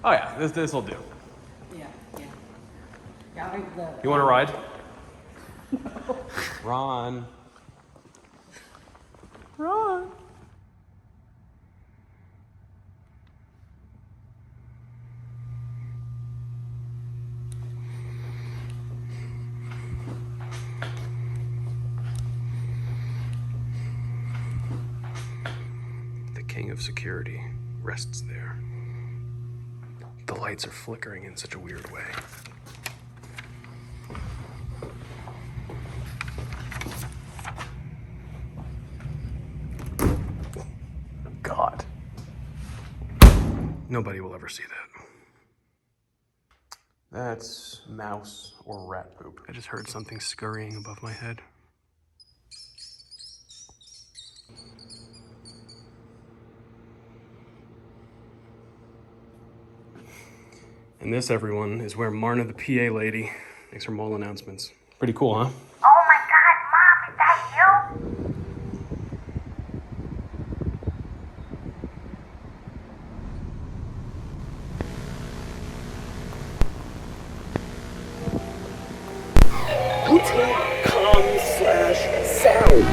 Oh yeah, this'll do. Yeah. You want to ride? No. Ron. Ron. The king of security rests there. The lights are flickering in such a weird way. God. Nobody will ever see that. That's mouse or rat poop. I just heard something scurrying above my head. And this, everyone, is where Marna, the PA lady, makes her mall announcements. Pretty cool, huh? Oh my God, Mom, is that you? com/sound.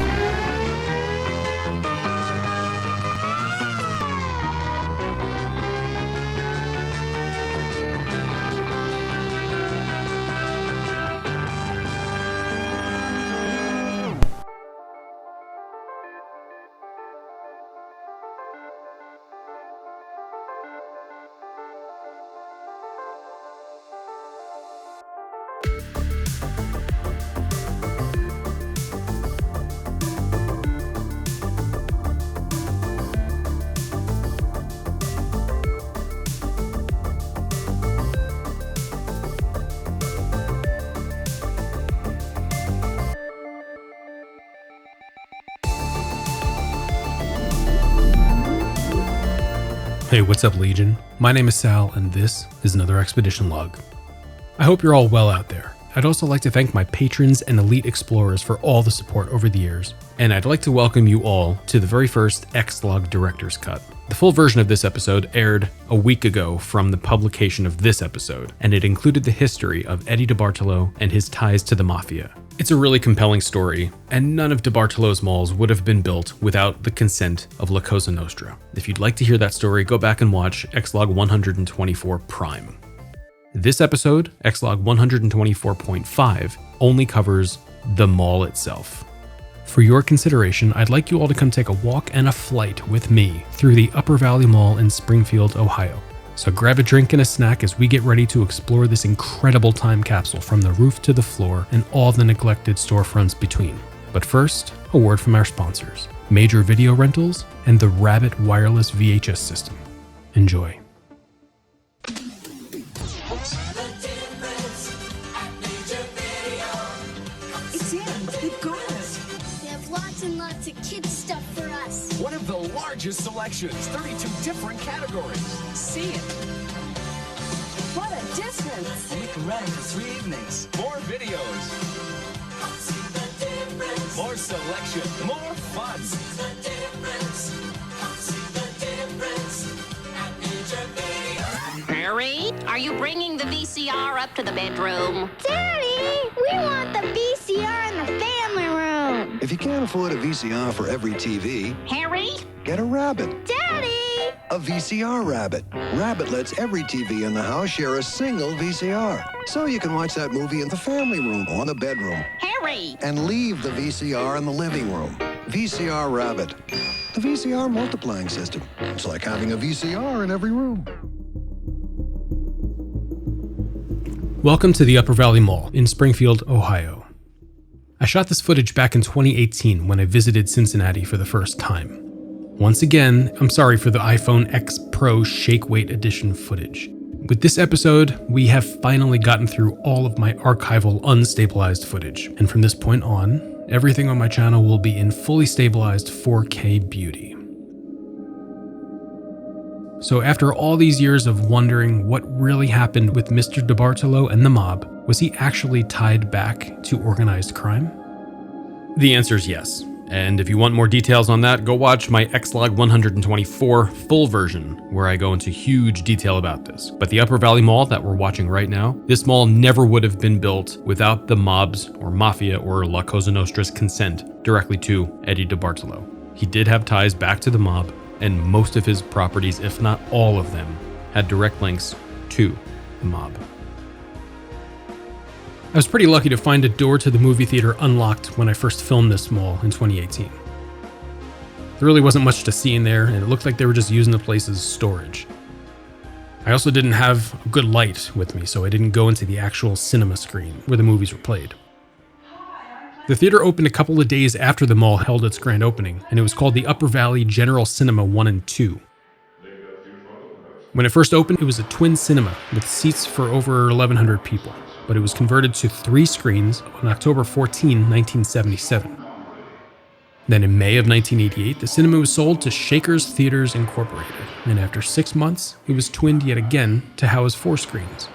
Hey, what's up, Legion? My name is Sal, and this is another Expedition Log. I hope you're all well out there. I'd also like to thank my patrons and elite explorers for all the support over the years, and I'd like to welcome you all to the very first ExLog Director's Cut. The full version of this episode aired a week ago from the publication of this episode, and it included the history of Eddie DeBartolo and his ties to the Mafia. It's a really compelling story, and none of DeBartolo's malls would have been built without the consent of La Cosa Nostra. If you'd like to hear that story, go back and watch ExLog 124 Prime. This episode, ExLog 124.5, only covers the mall itself. For your consideration, I'd like you all to come take a walk and a flight with me through the Upper Valley Mall in Springfield, Ohio. So grab a drink and a snack as we get ready to explore this incredible time capsule from the roof to the floor and all the neglected storefronts between. But first, a word from our sponsors, Major Video Rentals and the Rabbit Wireless VHS System. Enjoy. One of the largest selections, 32 different categories. See it. What a distance. We can rent for 3 evenings. More videos. More selection. More fun. Harry, are you bringing the VCR up to the bedroom? Daddy, we want the VCR in the family room. If you can't afford a VCR for every TV, Harry? get a Rabbit. Daddy! A VCR Rabbit. Rabbit lets every TV in the house share a single VCR. So you can watch that movie in the family room or the bedroom. Harry! And leave the VCR in the living room. VCR Rabbit. The VCR multiplying system. It's like having a VCR in every room. Welcome to the Upper Valley Mall in Springfield, Ohio. I shot this footage back in 2018 when I visited Cincinnati for the first time. Once again, I'm sorry for the iPhone X Pro Shake Weight Edition footage. With this episode, we have finally gotten through all of my archival unstabilized footage, and from this point on, everything on my channel will be in fully stabilized 4K beauty. So after all these years of wondering what really happened with Mr. DeBartolo and the mob, was he actually tied back to organized crime? The answer is yes. And if you want more details on that, go watch my ExLog 124 full version, where I go into huge detail about this. But the Upper Valley Mall that we're watching right now, this mall never would have been built without the mob's or mafia or La Cosa Nostra's consent directly to Eddie DeBartolo. He did have ties back to the mob, and most of his properties, if not all of them, had direct links to the mob. I was pretty lucky to find a door to the movie theater unlocked when I first filmed this mall in 2018. There really wasn't much to see in there, and it looked like they were just using the place as storage. I also didn't have good light with me, so I didn't go into the actual cinema screen where the movies were played. The theater opened a couple of days after the mall held its grand opening, and it was called the Upper Valley General Cinema 1 and 2. When it first opened, it was a twin cinema with seats for over 1,100 people, but it was converted to 3 screens on October 14, 1977. Then in May of 1988, the cinema was sold to Shakers Theaters Incorporated, and after 6 months, it was twinned yet again to house 4 screens.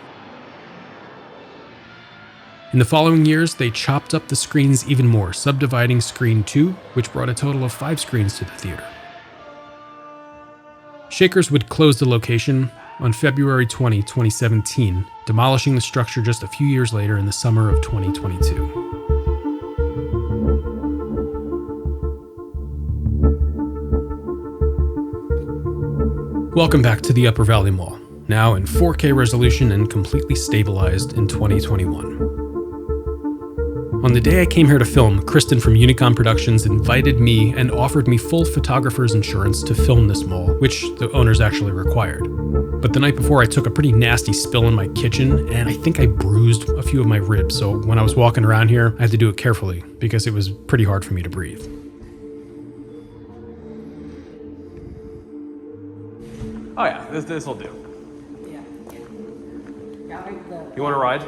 In the following years, they chopped up the screens even more, subdividing Screen 2, which brought a total of 5 screens to the theater. Shakers would close the location on February 20, 2017, demolishing the structure just a few years later in the summer of 2022. Welcome back to the Upper Valley Mall, now in 4K resolution and completely stabilized in 2021. On the day I came here to film, Kristen from Unicom Productions invited me and offered me full photographer's insurance to film this mall, which the owners actually required. But the night before, I took a pretty nasty spill in my kitchen, and I think I bruised a few of my ribs, so when I was walking around here, I had to do it carefully, because it was pretty hard for me to breathe. Oh yeah, this'll do. You want to ride?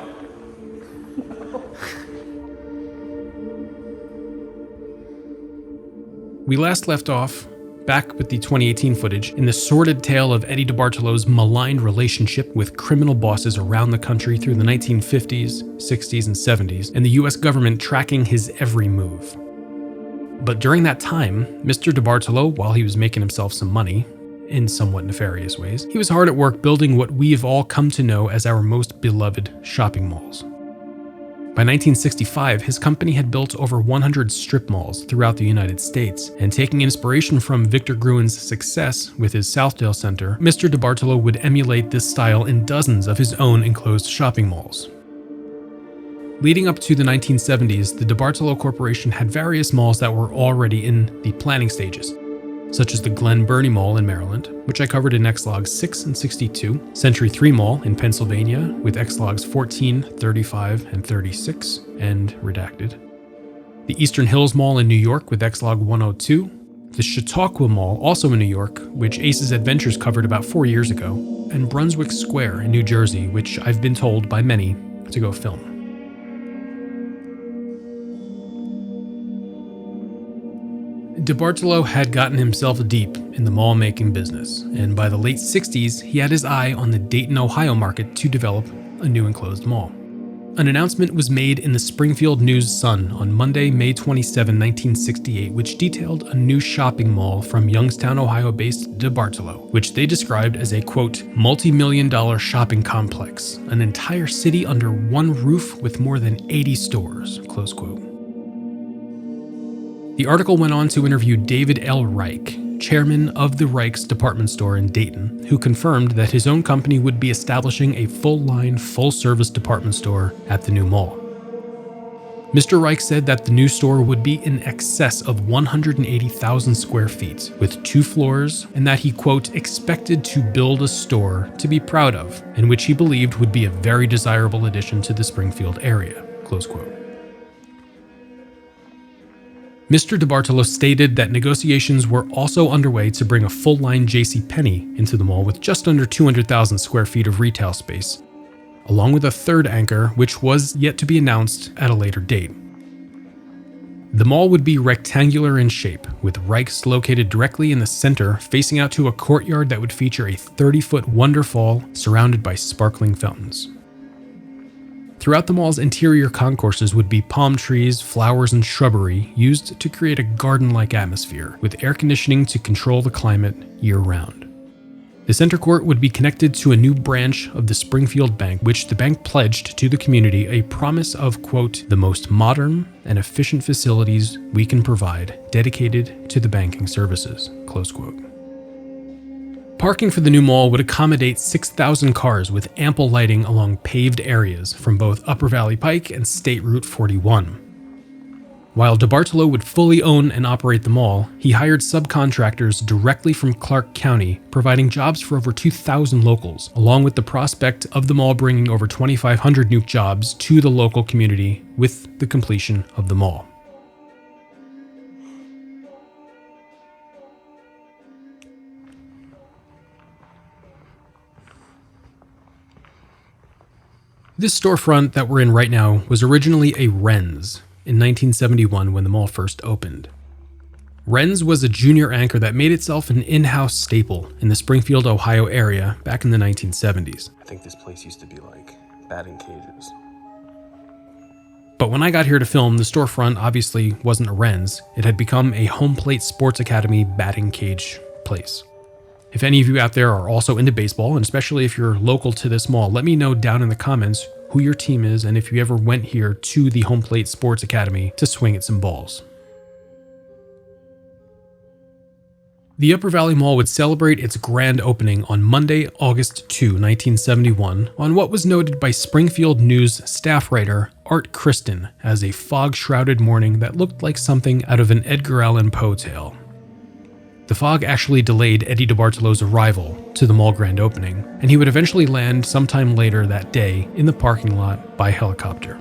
We last left off, back with the 2018 footage, in the sordid tale of Eddie DeBartolo's maligned relationship with criminal bosses around the country through the 1950s, 60s, and 70s, and the US government tracking his every move. But during that time, Mr. DeBartolo, while he was making himself some money, in somewhat nefarious ways, he was hard at work building what we have all come to know as our most beloved shopping malls. By 1965, his company had built over 100 strip malls throughout the United States, and taking inspiration from Victor Gruen's success with his Southdale Center, Mr. DeBartolo would emulate this style in dozens of his own enclosed shopping malls. Leading up to the 1970s, the DeBartolo Corporation had various malls that were already in the planning stages, such as the Glen Burnie Mall in Maryland, which I covered in ExLogs 6 and 62, Century 3 Mall in Pennsylvania with ExLogs 14, 35, and 36, and redacted, the Eastern Hills Mall in New York with ExLog 102, the Chautauqua Mall, also in New York, which Ace's Adventures covered about 4 years ago, and Brunswick Square in New Jersey, which I've been told by many to go film. DeBartolo had gotten himself deep in the mall-making business, and by the late 60s, he had his eye on the Dayton, Ohio market to develop a new enclosed mall. An announcement was made in the Springfield News-Sun on Monday, May 27, 1968, which detailed a new shopping mall from Youngstown, Ohio-based DeBartolo, which they described as a, quote, multi-million-dollar shopping complex, an entire city under one roof with more than 80 stores, close quote. The article went on to interview David L. Reich, chairman of the Reich's department store in Dayton, who confirmed that his own company would be establishing a full-line, full-service department store at the new mall. Mr. Reich said that the new store would be in excess of 180,000 square feet, with 2 floors, and that he, quote, expected to build a store to be proud of, and which he believed would be a very desirable addition to the Springfield area, close quote. Mr. DeBartolo stated that negotiations were also underway to bring a full-line JC Penney into the mall with just under 200,000 square feet of retail space, along with a third anchor, which was yet to be announced at a later date. The mall would be rectangular in shape, with Reich's located directly in the center, facing out to a courtyard that would feature a 30-foot wonderfall surrounded by sparkling fountains. Throughout the mall's interior concourses would be palm trees, flowers, and shrubbery used to create a garden-like atmosphere, with air conditioning to control the climate year-round. The center court would be connected to a new branch of the Springfield Bank, which the bank pledged to the community a promise of, quote, the most modern and efficient facilities we can provide dedicated to the banking services, close quote. Parking for the new mall would accommodate 6,000 cars with ample lighting along paved areas from both Upper Valley Pike and State Route 41. While DeBartolo would fully own and operate the mall, he hired subcontractors directly from Clark County, providing jobs for over 2,000 locals, along with the prospect of the mall bringing over 2,500 new jobs to the local community with the completion of the mall. This storefront that we're in right now was originally a Wren's in 1971 when the mall first opened. Wren's was a junior anchor that made itself an in-house staple in the Springfield, Ohio area back in the 1970s. I think this place used to be like batting cages. But when I got here to film, the storefront obviously wasn't a Wren's. It had become a Home Plate Sports Academy batting cage place. If any of you out there are also into baseball, and especially if you're local to this mall, let me know down in the comments who your team is and if you ever went here to the Home Plate Sports Academy to swing at some balls. The Upper Valley Mall would celebrate its grand opening on Monday, August 2, 1971, on what was noted by Springfield News staff writer Art Kristen as a fog-shrouded morning that looked like something out of an Edgar Allan Poe tale. The fog actually delayed Eddie DeBartolo's arrival to the mall grand opening, and he would eventually land sometime later that day in the parking lot by helicopter.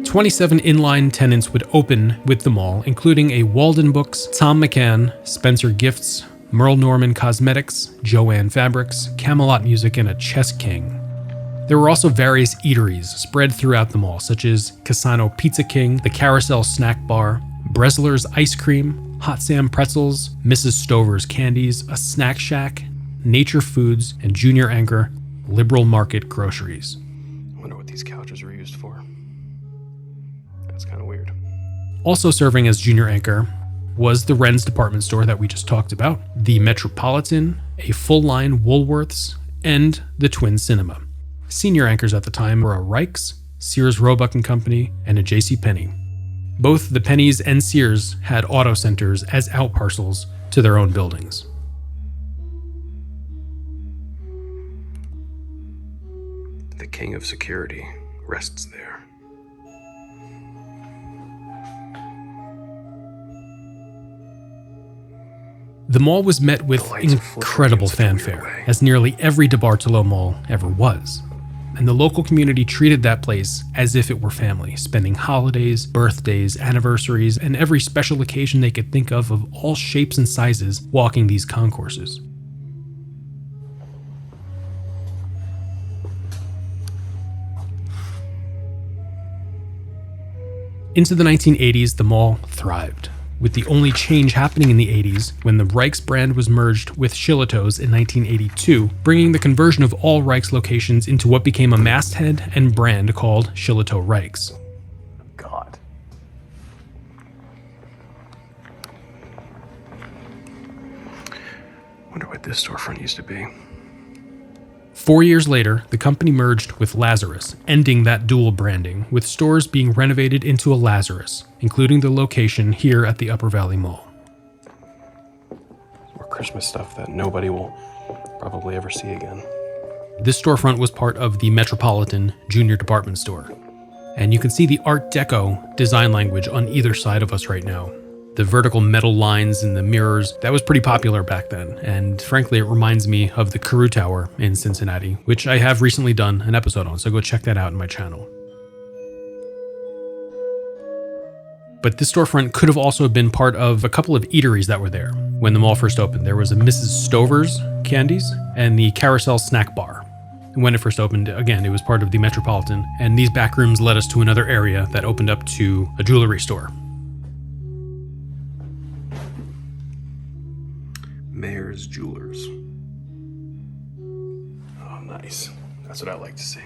"27 inline tenants would open with the mall, including a Walden Books, Tom McCann, Spencer Gifts, Merle Norman Cosmetics, Joanne Fabrics, Camelot Music, and a Chess King. There were also various eateries spread throughout the mall, such as Casano Pizza King, the Carousel Snack Bar, Bresler's Ice Cream, Hot Sam Pretzels, Mrs. Stover's Candies, a Snack Shack, Nature Foods, and junior anchor Liberal Market Groceries." I wonder what these couches were used for. That's kind of weird. Also serving as junior anchor was the Wren's department store that we just talked about, the Metropolitan, a full-line Woolworths, and the Twin Cinema. Senior anchors at the time were a Reich's, Sears Roebuck & Company, and a JC Penney. Both the Penneys and Sears had auto centers as outparcels to their own buildings. The king of security rests there. The mall was met with incredible fanfare, as nearly every DeBartolo mall ever was. And the local community treated that place as if it were family, spending holidays, birthdays, anniversaries, and every special occasion they could think of all shapes and sizes walking these concourses. Into the 1980s, the mall thrived, with the only change happening in the 80s when the Reich's brand was merged with Shillito's in 1982, bringing the conversion of all Reich's locations into what became a masthead and brand called Shillito Reich's. God. Wonder what this storefront used to be. 4 years later, the company merged with Lazarus, ending that dual branding, with stores being renovated into a Lazarus, including the location here at the Upper Valley Mall. More Christmas stuff that nobody will probably ever see again. This storefront was part of the Metropolitan Junior Department Store, and you can see the Art Deco design language on either side of us right now. The vertical metal lines and the mirrors, that was pretty popular back then, and frankly it reminds me of the Carew Tower in Cincinnati, which I have recently done an episode on, so go check that out in my channel. But this storefront could have also been part of a couple of eateries that were there when the mall first opened. There was a Mrs. Stover's Candies and the Carousel Snack Bar. When it first opened, again, it was part of the Metropolitan, and these back rooms led us to another area that opened up to a jewelry store. Mayor's Jewelers. Oh, nice. That's what I like to see.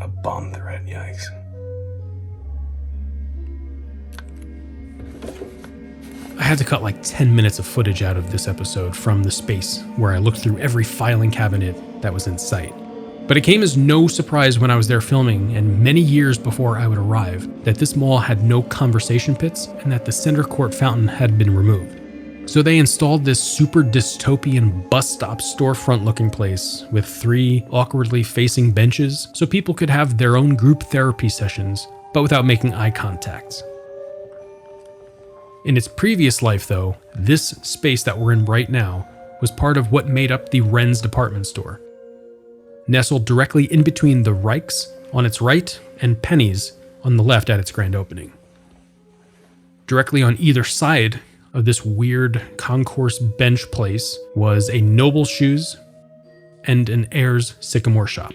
A bomb threat, yikes. I had to cut like 10 minutes of footage out of this episode from the space where I looked through every filing cabinet that was in sight. But it came as no surprise when I was there filming, and many years before I would arrive, that this mall had no conversation pits and that the center court fountain had been removed. So they installed this super dystopian bus stop storefront looking place with 3 awkwardly facing benches so people could have their own group therapy sessions, but without making eye contact. In its previous life though, this space that we're in right now was part of what made up the Wren's department store. Nestled directly in between the Reichs on its right and Penney's on the left at its grand opening. Directly on either side of this weird concourse bench place was a Noble Shoes and an Ayers Sycamore shop.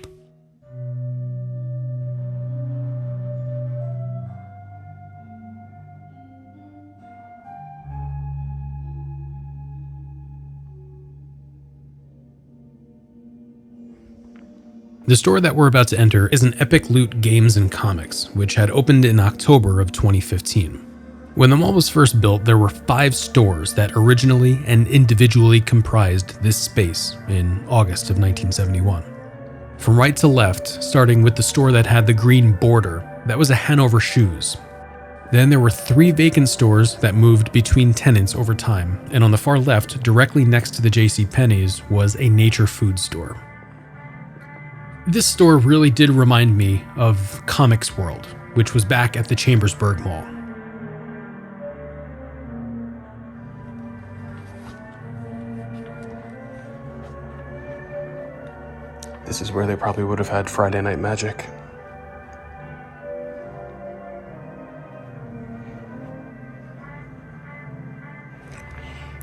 The store that we're about to enter is an Epic Loot Games and Comics, which had opened in October of 2015. When the mall was first built, there were 5 stores that originally and individually comprised this space in August of 1971. From right to left, starting with the store that had the green border, that was a Hanover Shoes. Then there were 3 vacant stores that moved between tenants over time, and on the far left, directly next to the JC Penney's, was a Nature Food store. This store really did remind me of Comics World, which was back at the Chambersburg Mall. This is where they probably would have had Friday Night Magic.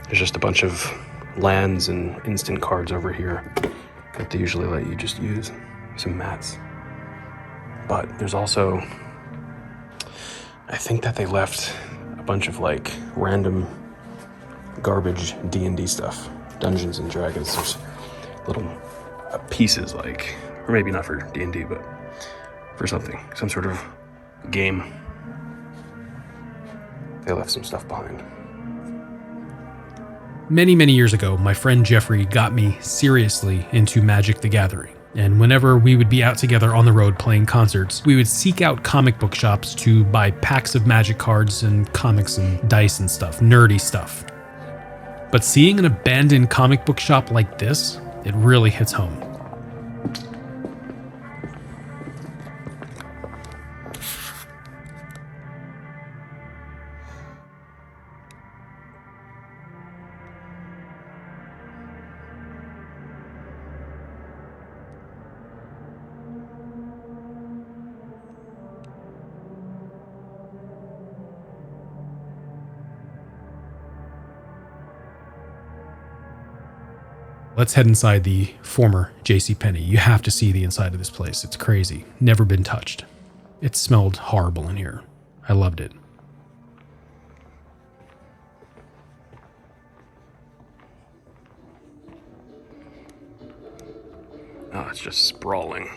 There's just a bunch of lands and instant cards over here that they usually let you just use. Some mats. But there's also, I think that they left a bunch of like random garbage D&D stuff. Dungeons and Dragons. There's little pieces like, or maybe not for D&D, but for something, some sort of game. They left some stuff behind. Many, many years ago, my friend Jeffrey got me seriously into Magic the Gathering. And whenever we would be out together on the road playing concerts, we would seek out comic book shops to buy packs of Magic cards and comics and dice and stuff, nerdy stuff. But seeing an abandoned comic book shop like this, it really hits home. Let's head inside the former JC Penney. You have to see the inside of this place. It's crazy. Never been touched. It smelled horrible in here. I loved it. Oh, it's just sprawling.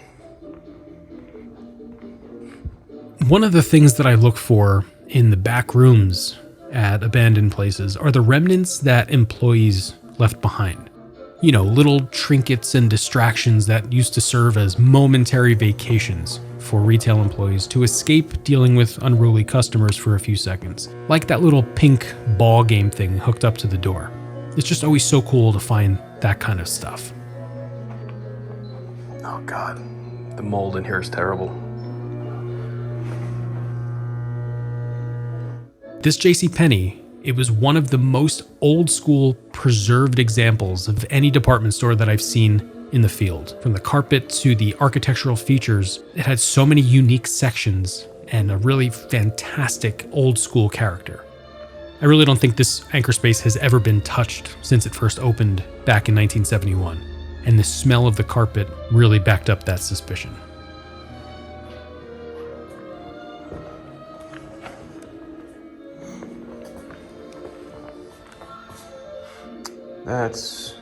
One of the things that I look for in the back rooms at abandoned places are the remnants that employees left behind. You know, little trinkets and distractions that used to serve as momentary vacations for retail employees to escape dealing with unruly customers for a few seconds. Like that little pink ball game thing hooked up to the door. It's just always so cool to find that kind of stuff. Oh God, the mold in here is terrible. This JC Penney, it was one of the most old school preserved examples of any department store that I've seen in the field. From the carpet to the architectural features, it had so many unique sections and a really fantastic old school character. I really don't think this anchor space has ever been touched since it first opened back in 1971, and the smell of the carpet really backed up that suspicion. That's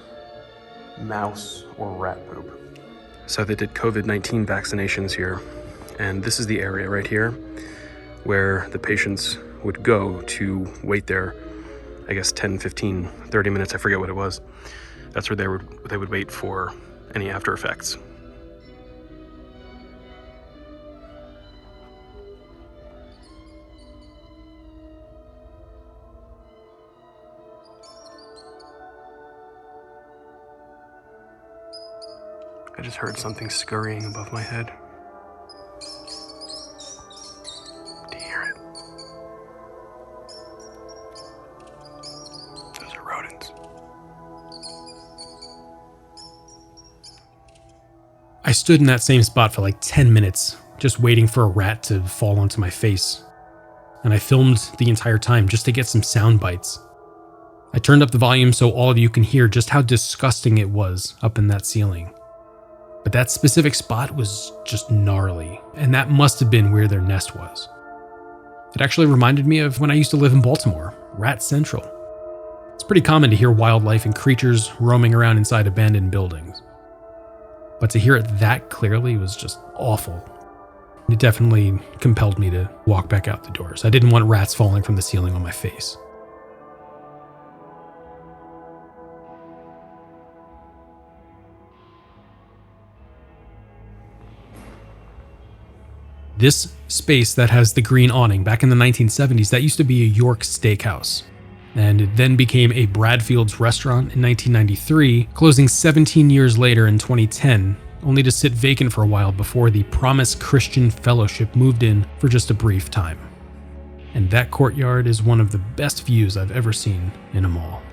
mouse or rat poop. So they did COVID-19 vaccinations here, and this is the area right here where the patients would go to wait there, I guess 10, 15, 30 minutes, I forget what it was. That's where they would wait for any after effects. I just heard something scurrying above my head. Do you hear it? Those are rodents. I stood in that same spot for like 10 minutes, just waiting for a rat to fall onto my face. And I filmed the entire time just to get some sound bites. I turned up the volume so all of you can hear just how disgusting it was up in that ceiling. But that specific spot was just gnarly, and that must have been where their nest was. It actually reminded me of when I used to live in Baltimore, Rat Central. It's pretty common to hear wildlife and creatures roaming around inside abandoned buildings. But to hear it that clearly was just awful. It definitely compelled me to walk back out the doors. I didn't want rats falling from the ceiling on my face. This space that has the green awning, back in the 1970s, that used to be a York steakhouse. And it then became a Bradfield's restaurant in 1993, closing 17 years later in 2010, only to sit vacant for a while before the Promise Christian Fellowship moved in for just a brief time. And that courtyard is one of the best views I've ever seen in a mall.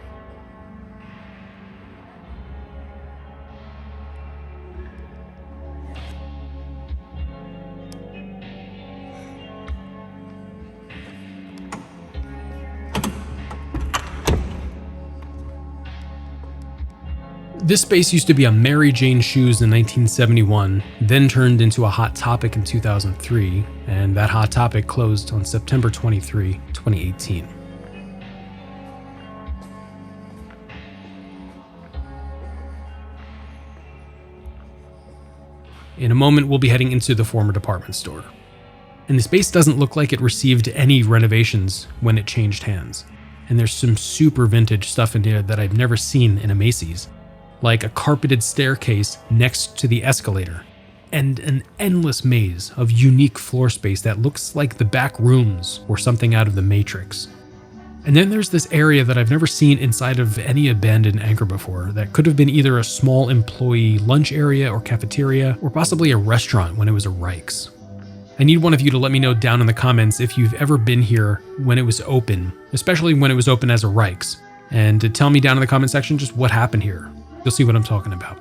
This space used to be a Mary Jane Shoes in 1971, then turned into a Hot Topic in 2003, and that Hot Topic closed on September 23, 2018. In a moment, we'll be heading into the former department store. And the space doesn't look like it received any renovations when it changed hands. And there's some super vintage stuff in here that I've never seen in a Macy's, like a carpeted staircase next to the escalator, and an endless maze of unique floor space that looks like the Backrooms or something out of the Matrix. And then there's this area that I've never seen inside of any abandoned anchor before that could have been either a small employee lunch area or cafeteria, or possibly a restaurant when it was a Rike's. I need one of you to let me know down in the comments if you've ever been here when it was open, especially when it was open as a Rike's, and to tell me down in the comment section just what happened here. You'll see what I'm talking about.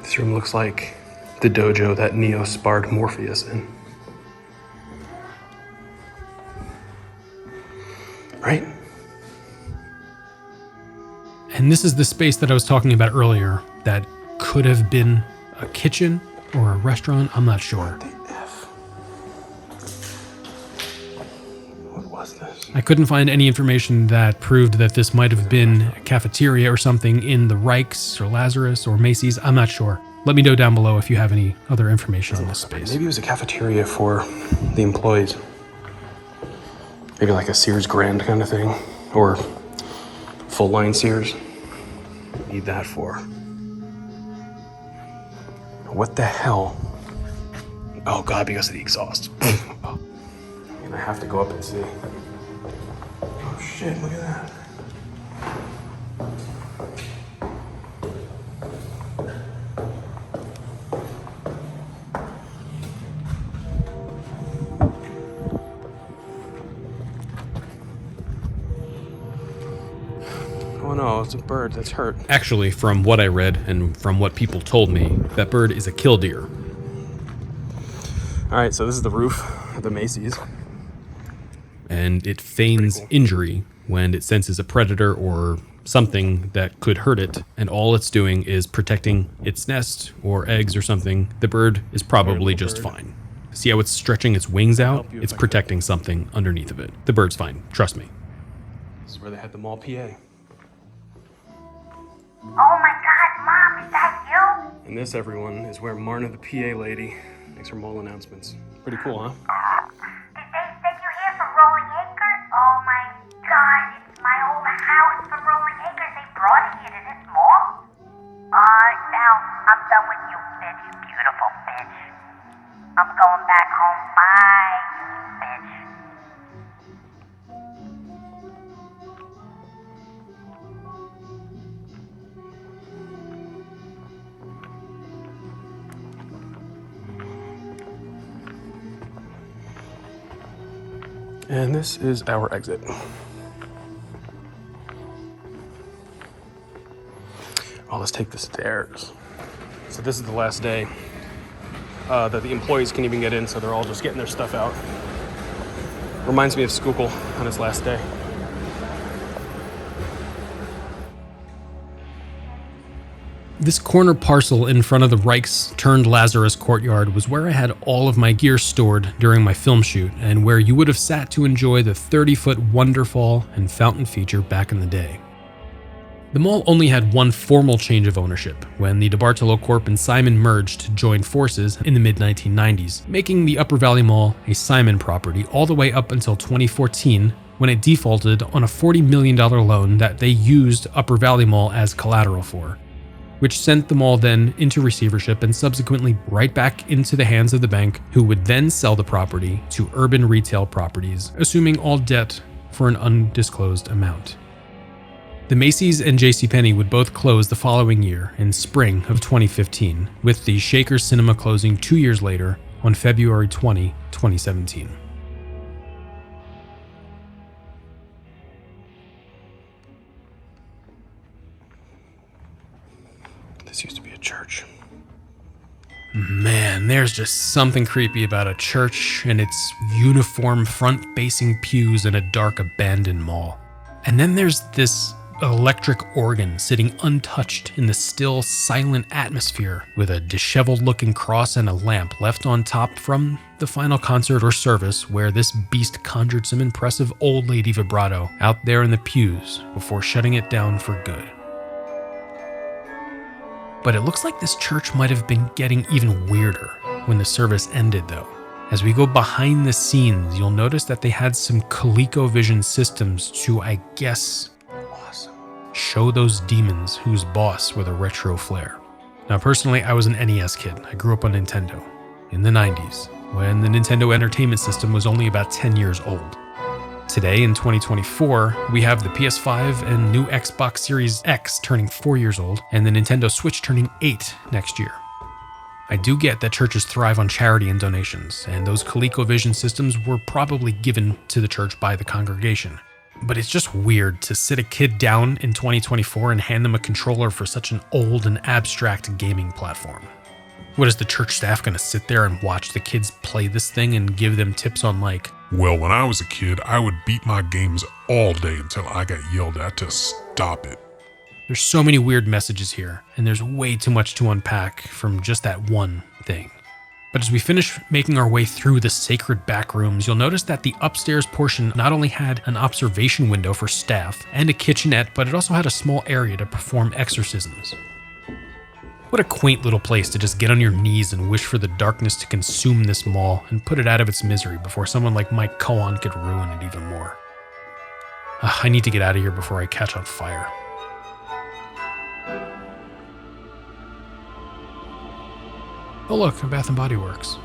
This room looks like the dojo that Neo sparred Morpheus in. Right? And this is the space that I was talking about earlier that could have been a kitchen or a restaurant. I'm not sure. What the F? What was this? I couldn't find any information that proved that this might have been a cafeteria or something in the Rike's or Lazarus or Macy's. I'm not sure. Let me know down below if you have any other information on this space. Maybe it was a cafeteria for the employees. Maybe like a Sears Grand kind of thing, or full line Sears. Need that for. What the hell? Oh God, because of the exhaust. Oh. And I have to go up and see. Oh shit, look at that. no, it's a bird that's hurt. Actually, from what I read and from what people told me, that bird is a killdeer. All right, so this is the roof of the Macy's. And it feigns injury when it senses a predator or something that could hurt it, and all it's doing is protecting its nest or eggs or something. The bird is probably just fine. See how it's stretching its wings out? It's protecting something underneath of it. The bird's fine, trust me. This is where they had the mall PA. Oh my God, Mom, is that you? And this, everyone, is where Marna, the PA lady, makes her mall announcements. Pretty cool, huh? Did they send you here from Rolling Acres? Oh my God, it's my old house from Rolling Acres. They brought it here to this mall? Sal, I'm done with you, bitch. Beautiful bitch. I'm going back home. Bye, bitch. And this is our exit. Oh, let's take the stairs. So this is the last day that the employees can even get in, so they're all just getting their stuff out. Reminds me of Schuylkill on its last day. This corner parcel in front of the Reichs-turned-Lazarus courtyard was where I had all of my gear stored during my film shoot, and where you would have sat to enjoy the 30-foot Wonderfall and fountain feature back in the day. The mall only had one formal change of ownership, when the DeBartolo Corp and Simon merged to join forces in the mid-1990s, making the Upper Valley Mall a Simon property all the way up until 2014, when it defaulted on a $40 million loan that they used Upper Valley Mall as collateral for, which sent the mall then into receivership and subsequently right back into the hands of the bank, who would then sell the property to Urban Retail Properties, assuming all debt for an undisclosed amount. The Macy's and JC Penney would both close the following year in spring of 2015, with the Shaker Cinema closing 2 years later on February 20, 2017. This used to be a church. Man, there's just something creepy about a church and its uniform front-facing pews in a dark abandoned mall. And then there's this electric organ sitting untouched in the still, silent atmosphere with a disheveled-looking cross and a lamp left on top from the final concert or service where this beast conjured some impressive old lady vibrato out there in the pews before shutting it down for good. But it looks like this church might have been getting even weirder when the service ended, though. As we go behind the scenes, you'll notice that they had some ColecoVision systems to, I guess, show those demons whose boss with a retro flair. Now, personally, I was an NES kid. I grew up on Nintendo in the 90s, when the Nintendo Entertainment System was only about 10 years old. Today, in 2024, we have the PS5 and new Xbox Series X turning 4 years old, and the Nintendo Switch turning 8 next year. I do get that churches thrive on charity and donations, and those ColecoVision systems were probably given to the church by the congregation. But it's just weird to sit a kid down in 2024 and hand them a controller for such an old and abstract gaming platform. What, is the church staff gonna sit there and watch the kids play this thing and give them tips on like, well, when I was a kid, I would beat my games all day until I got yelled at to stop it. There's so many weird messages here, and there's way too much to unpack from just that one thing. But as we finish making our way through the sacred backrooms, you'll notice that the upstairs portion not only had an observation window for staff and a kitchenette, but it also had a small area to perform exorcisms. What a quaint little place to just get on your knees and wish for the darkness to consume this mall and put it out of its misery before someone like Mike Cohen could ruin it even more. I need to get out of here before I catch on fire. Oh look, a Bath & Body Works.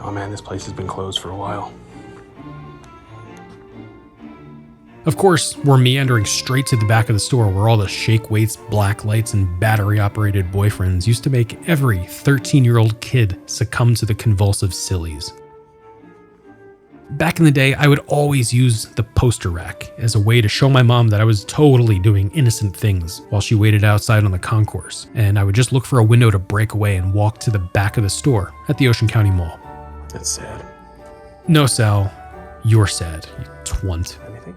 Oh man, this place has been closed for a while. Of course, we're meandering straight to the back of the store where all the shake weights, black lights, and battery-operated boyfriends used to make every 13-year-old kid succumb to the convulsive sillies. Back in the day, I would always use the poster rack as a way to show my mom that I was totally doing innocent things while she waited outside on the concourse, and I would just look for a window to break away and walk to the back of the store at the Ocean County Mall. That's sad. No, Sal, you're sad, you twunt. Anything?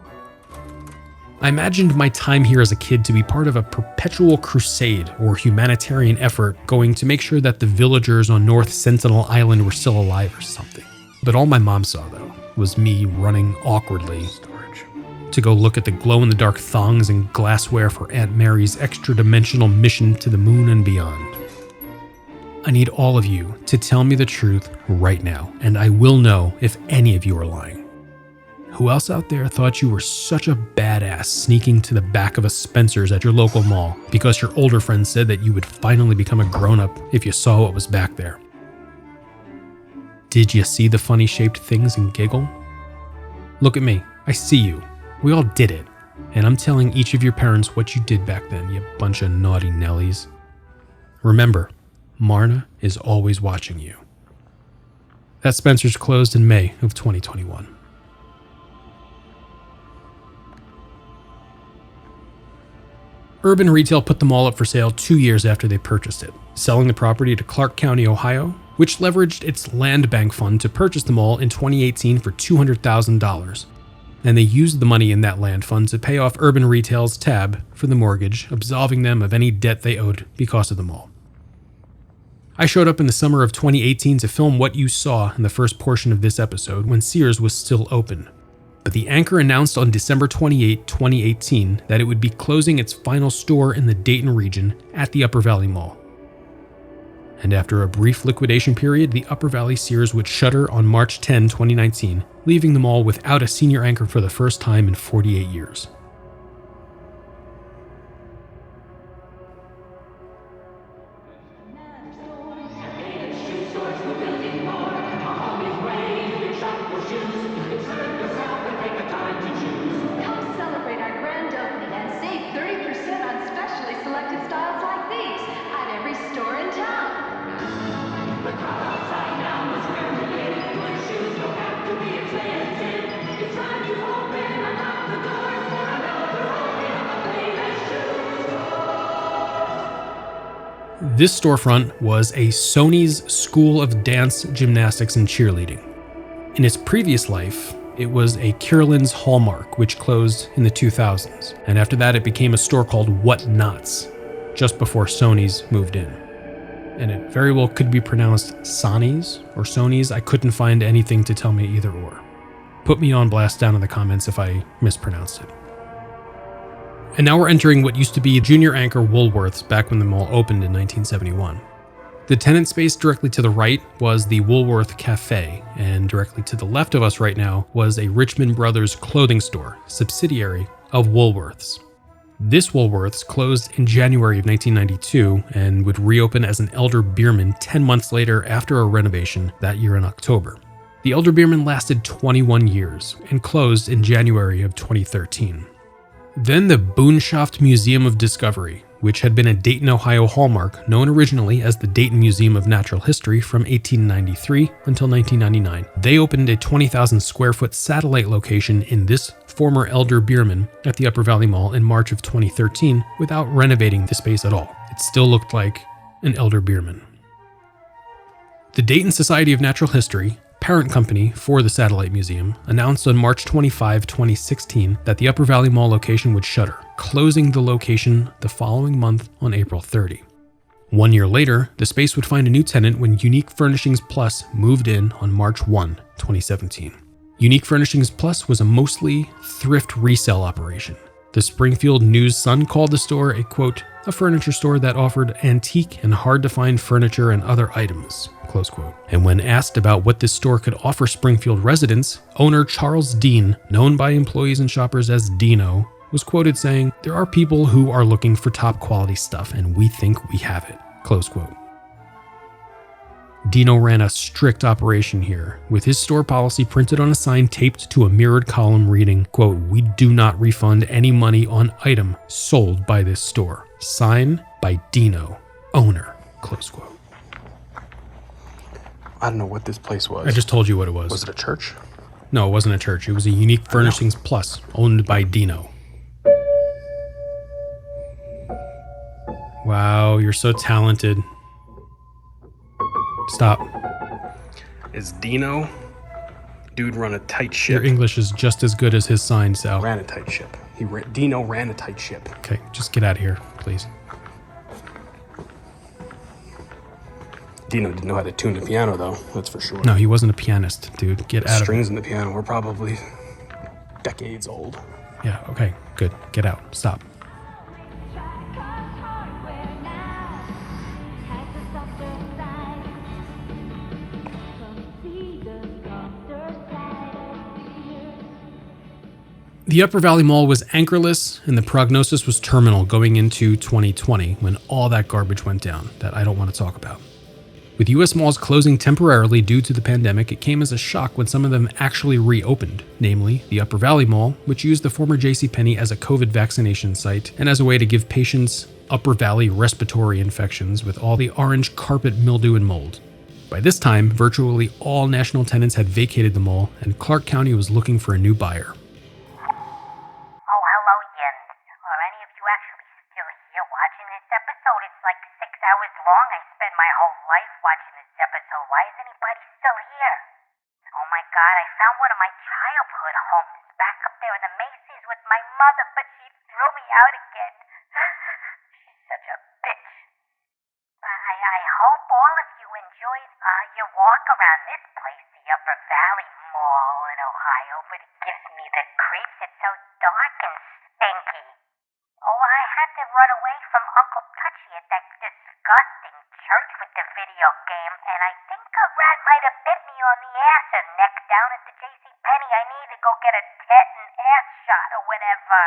I imagined my time here as a kid to be part of a perpetual crusade or humanitarian effort going to make sure that the villagers on North Sentinel Island were still alive or something. But all my mom saw, though, was me running awkwardly to go look at the glow-in-the-dark thongs and glassware for Aunt Mary's extra-dimensional mission to the moon and beyond. I need all of you to tell me the truth right now, and I will know if any of you are lying. Who else out there thought you were such a badass sneaking to the back of a Spencer's at your local mall because your older friend said that you would finally become a grown-up if you saw what was back there? Did you see the funny-shaped things and giggle? Look at me. I see you. We all did it. And I'm telling each of your parents what you did back then, you bunch of naughty Nellies. Remember, Marna is always watching you. That Spencer's closed in May of 2021. Urban Retail put the mall up for sale 2 years after they purchased it, selling the property to Clark County, Ohio, which leveraged its land bank fund to purchase the mall in 2018 for $200,000. And they used the money in that land fund to pay off Urban Retail's tab for the mortgage, absolving them of any debt they owed because of the mall. I showed up in the summer of 2018 to film what you saw in the first portion of this episode when Sears was still open. But the anchor announced on December 28, 2018 that it would be closing its final store in the Dayton region at the Upper Valley Mall. And after a brief liquidation period, the Upper Valley Sears would shutter on March 10, 2019, leaving the mall without a senior anchor for the first time in 48 years. Come celebrate our grand opening and save 30% on specially selected styles like these at every store in town. This storefront was a Sony's School of Dance, Gymnastics, and Cheerleading. In its previous life, it was a Kierland's Hallmark, which closed in the 2000s, and after that it became a store called What Nots, just before Sony's moved in. And it very well could be pronounced Sonny's or Sony's. I couldn't find anything to tell me either or. Put me on blast down in the comments if I mispronounced it. And now we're entering what used to be junior anchor Woolworths back when the mall opened in 1971. The tenant space directly to the right was the Woolworth Cafe, and directly to the left of us right now was a Richmond Brothers clothing store, subsidiary of Woolworths. This Woolworths closed in January of 1992 and would reopen as an Elder Beerman 10 months later after a renovation that year in October. The Elder Beerman lasted 21 years and closed in January of 2013. Then the Boonshoft Museum of Discovery, which had been a Dayton, Ohio hallmark known originally as the Dayton Museum of Natural History from 1893 until 1999. They opened a 20,000 square foot satellite location in this former Elder Beerman at the Upper Valley Mall in March of 2013 without renovating the space at all. It still looked like an Elder Beerman. The Dayton Society of Natural History, parent company for the Satellite Museum, announced on March 25, 2016 that the Upper Valley Mall location would shutter, closing the location the following month on April 30. 1 year later, the space would find a new tenant when Unique Furnishings Plus moved in on March 1, 2017. Unique Furnishings Plus was a mostly thrift resale operation. The Springfield News-Sun called the store a, quote, a furniture store that offered antique and hard-to-find furniture and other items, close quote. And when asked about what this store could offer Springfield residents, owner Charles Dean, known by employees and shoppers as Dino, was quoted saying, "There are people who are looking for top quality stuff and we think we have it," close quote. Dino ran a strict operation here, with his store policy printed on a sign taped to a mirrored column reading, quote, "We do not refund any money on item sold by this store. Sign by Dino, owner," close quote. I don't know what this place was. I just told you what it was. Was it a church? No, it wasn't a church. It was a Unique Furnishings Plus, owned by Dino. Wow, you're so talented. Stop. Is Dino? Dude run a tight ship. Your English is just as good as his sign, Sal. Ran a tight ship. Dino ran a tight ship. Okay, just get out of here, please. Dino didn't know how to tune the piano, though. That's for sure. No, he wasn't a pianist, dude. Get out of here. Strings in the piano were probably decades old. Yeah, okay, good. Get out. Stop. The Upper Valley Mall was anchorless, and the prognosis was terminal going into 2020 when all that garbage went down that I don't want to talk about. With US malls closing temporarily due to the pandemic, it came as a shock when some of them actually reopened, namely the Upper Valley Mall, which used the former JC Penney as a COVID vaccination site and as a way to give patients Upper Valley respiratory infections with all the orange carpet mildew and mold. By this time, virtually all national tenants had vacated the mall, and Clark County was looking for a new buyer. Oh, hello, Jens. Are any of you actually still here watching this episode? It's like 6 hours long. I spent my whole life watching this episode. Why is anybody still here? Oh my god, I found one of my childhood homes back up there in the Macy's with my mother, but she threw me out again. She's such a bitch. I hope all of you enjoyed your walk around this place, the Upper Valley Mall in Ohio, but it gives me the creeps. It's so dark and stinky. Oh, I had to run away from Uncle Touchy at that disgusting church with the video game, and I think a rat might have bit me on the ass or neck down at the JC Penney. I need to go get a tetanus ass shot or whatever.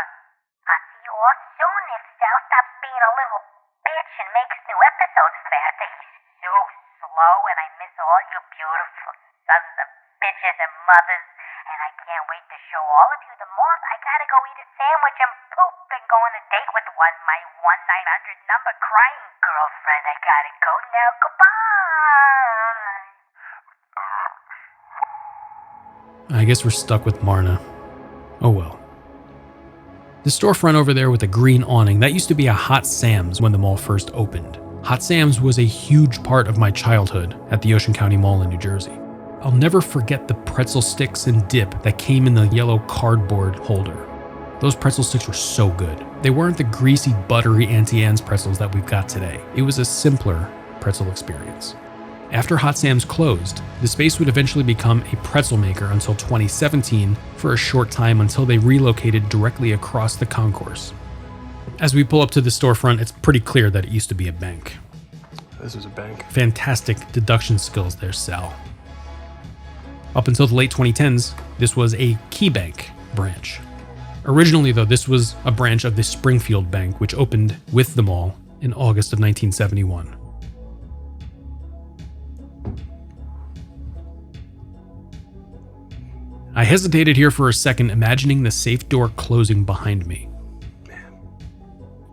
I'll see you all soon if Sal stops being a little bitch and makes new episodes faster. He's so slow, and I miss all you beautiful sons of bitches and mothers, and I can't wait to show all of you the malls. I gotta go eat a sandwich and poop and go on a date with my 1-900 number crying girlfriend. I gotta go now. Goodbye. I guess we're stuck with Marna. Oh well. The storefront over there with the green awning, that used to be a Hot Sam's when the mall first opened. Hot Sam's was a huge part of my childhood at the Ocean County Mall in New Jersey. I'll never forget the pretzel sticks and dip that came in the yellow cardboard holder. Those pretzel sticks were so good. They weren't the greasy, buttery Auntie Anne's pretzels that we've got today. It was a simpler pretzel experience. After Hot Sam's closed, the space would eventually become a pretzel maker until 2017 for a short time until they relocated directly across the concourse. As we pull up to the storefront, it's pretty clear that it used to be a bank. This is a bank. Fantastic deduction skills there, Sal. Up until the late 2010s, this was a Key Bank branch. Originally, though, this was a branch of the Springfield Bank, which opened with the mall in August of 1971. I hesitated here for a second, imagining the safe door closing behind me.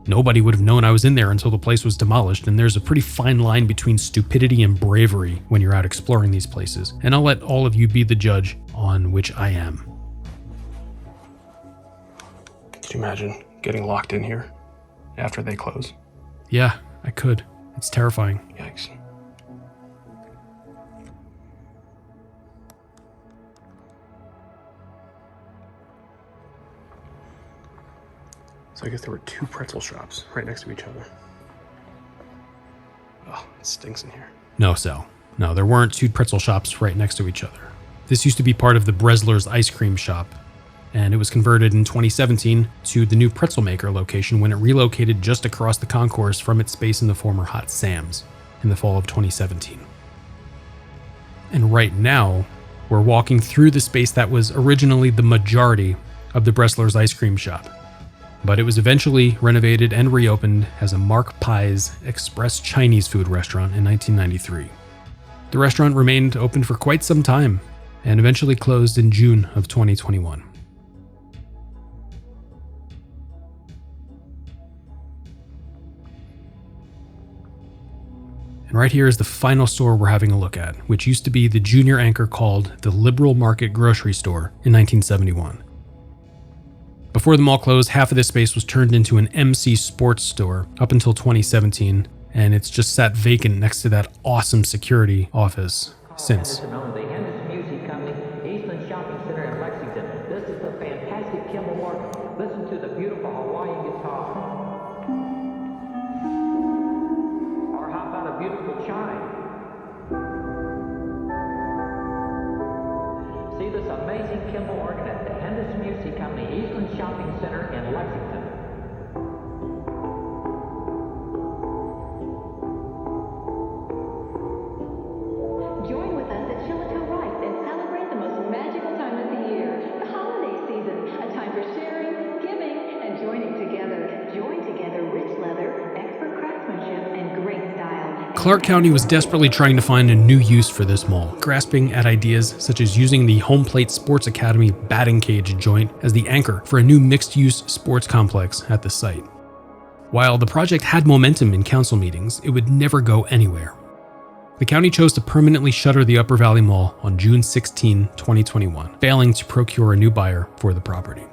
Nobody would have known I was in there until the place was demolished, and there's a pretty fine line between stupidity and bravery when you're out exploring these places, and I'll let all of you be the judge on which I am. Could you imagine getting locked in here after they close? Yeah, I could. It's terrifying. Yikes. So I guess there were two pretzel shops right next to each other. Oh, it stinks in here. No, Sal. No, there weren't two pretzel shops right next to each other. This used to be part of the Bresler's ice cream shop, and it was converted in 2017 to the new pretzel maker location when it relocated just across the concourse from its space in the former Hot Sam's in the fall of 2017. And right now, we're walking through the space that was originally the majority of the Bresler's ice cream shop. But it was eventually renovated and reopened as a Mark Pai's Express Chinese food restaurant in 1993. The restaurant remained open for quite some time and eventually closed in June of 2021. And right here is the final store we're having a look at, which used to be the junior anchor called the Liberal Market Grocery Store in 1971. Before the mall closed, half of this space was turned into an MC Sports store up until 2017, and it's just sat vacant next to that awesome security office since. The Henderson Music Company, Eastland Shopping Center in Lexington. This is the fantastic Kimball Market. Listen to the beautiful Hawaiian guitar. Or how about a beautiful chime? See this amazing Kimball organ at the Henderson Music Company, Eastland Shopping Center in Lexington. Join with us at Chillicothe Rice and celebrate the most magical time of the year, the holiday season, a time for sharing, giving, and joining together. Join together rich leather, expert craftsmanship, and great style. Clark County was desperately trying to find a new use for this mall, grasping at ideas such as using the Home Plate Sports Academy batting cage joint as the anchor for a new mixed-use sports complex at the site. While the project had momentum in council meetings, it would never go anywhere. The county chose to permanently shutter the Upper Valley Mall on June 16, 2021, failing to procure a new buyer for the property.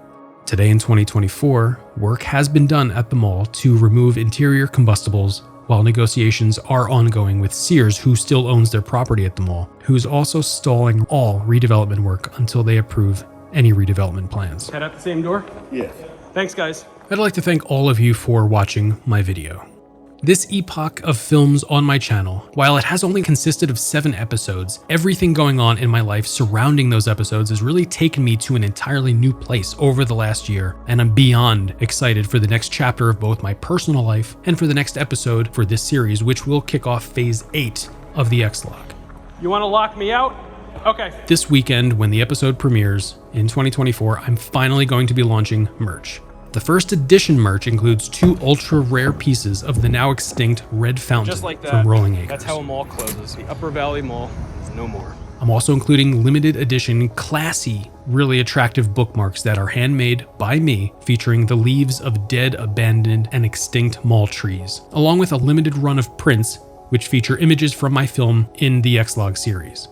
Today in 2024, work has been done at the mall to remove interior combustibles, while negotiations are ongoing with Sears, who still owns their property at the mall, who's also stalling all redevelopment work until they approve any redevelopment plans. Head out the same door? Yes. Thanks, guys. I'd like to thank all of you for watching my video. This epoch of films on my channel, while it has only consisted of 7 episodes, everything going on in my life surrounding those episodes has really taken me to an entirely new place over the last year, and I'm beyond excited for the next chapter of both my personal life and for the next episode for this series, which will kick off phase 8 of the ExLog. You want to lock me out? Okay. This weekend, when the episode premieres in 2024, I'm finally going to be launching merch. The first edition merch includes 2 ultra rare pieces of the now extinct red fountain Just like that. from Rolling Acres. That's how a mall closes. The Upper Valley Mall is no more. I'm also including limited edition, classy, really attractive bookmarks that are handmade by me, featuring the leaves of dead, abandoned, and extinct mall trees, along with a limited run of prints which feature images from my film in the ExLog series.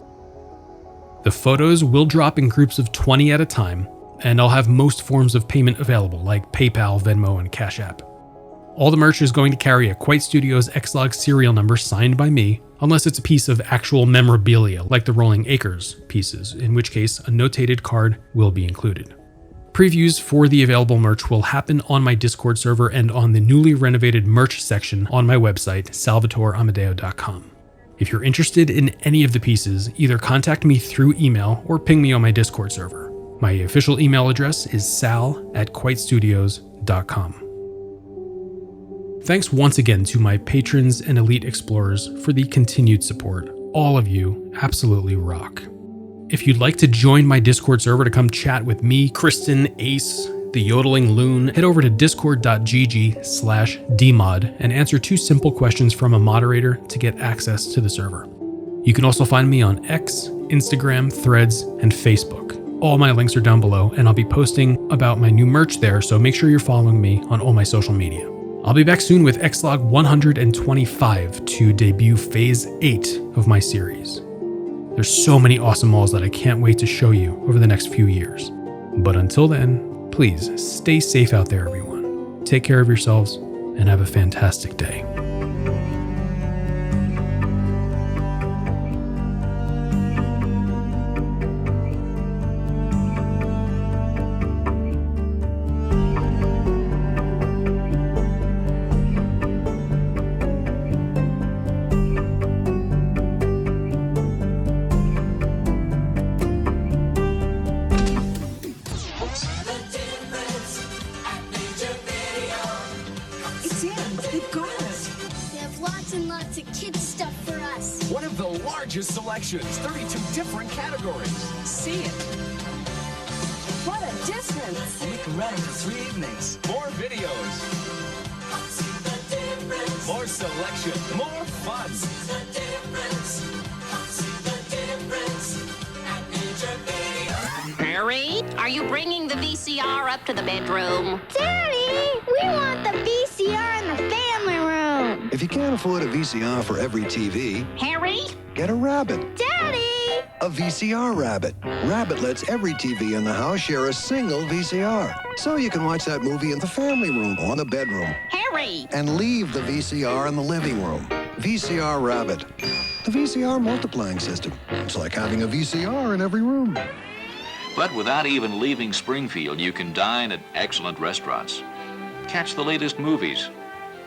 The photos will drop in groups of 20 at a time, and I'll have most forms of payment available, like PayPal, Venmo, and Cash App. All the merch is going to carry a Quite Studios ExLog serial number signed by me, unless it's a piece of actual memorabilia, like the Rolling Acres pieces, in which case a notated card will be included. Previews for the available merch will happen on my Discord server and on the newly renovated merch section on my website, salvatoreamadeo.com. If you're interested in any of the pieces, either contact me through email or ping me on my Discord server. My official email address is sal@quitestudios.com. Thanks once again to my patrons and elite explorers for the continued support. All of you absolutely rock. If you'd like to join my Discord server to come chat with me, Kristen, Ace, the Yodeling Loon, head over to discord.gg/dmod and answer 2 simple questions from a moderator to get access to the server. You can also find me on X, Instagram, Threads, and Facebook. All my links are down below, and I'll be posting about my new merch there, so make sure you're following me on all my social media. I'll be back soon with ExLog 125 to debut phase 8 of my series. There's so many awesome malls that I can't wait to show you over the next few years. But until then, please stay safe out there, everyone. Take care of yourselves and have a fantastic day. One of the largest selections, 32 different categories. See it. What a difference. We can run for 3 evenings. More videos. More selection. More fun. Harry, are you bringing the VCR up to the bedroom? Daddy, we want the VCR in the family room. If you can't afford a VCR for every TV, Harry? get a Rabbit. Daddy! A VCR Rabbit. Rabbit lets every TV in the house share a single VCR. So you can watch that movie in the family room or the bedroom. Harry! And leave the VCR in the living room. VCR Rabbit. The VCR multiplying system. It's like having a VCR in every room. But without even leaving Springfield, you can dine at excellent restaurants, catch the latest movies,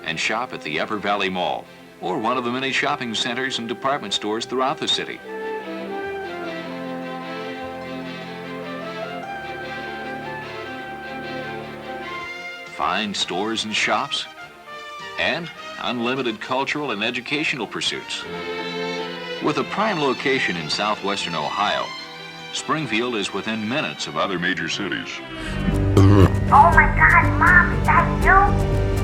and shop at the Upper Valley Mall or one of the many shopping centers and department stores throughout the city. Fine stores and shops, and unlimited cultural and educational pursuits. With a prime location in southwestern Ohio, Springfield is within minutes of other major cities. Oh my God, Mom, is that you?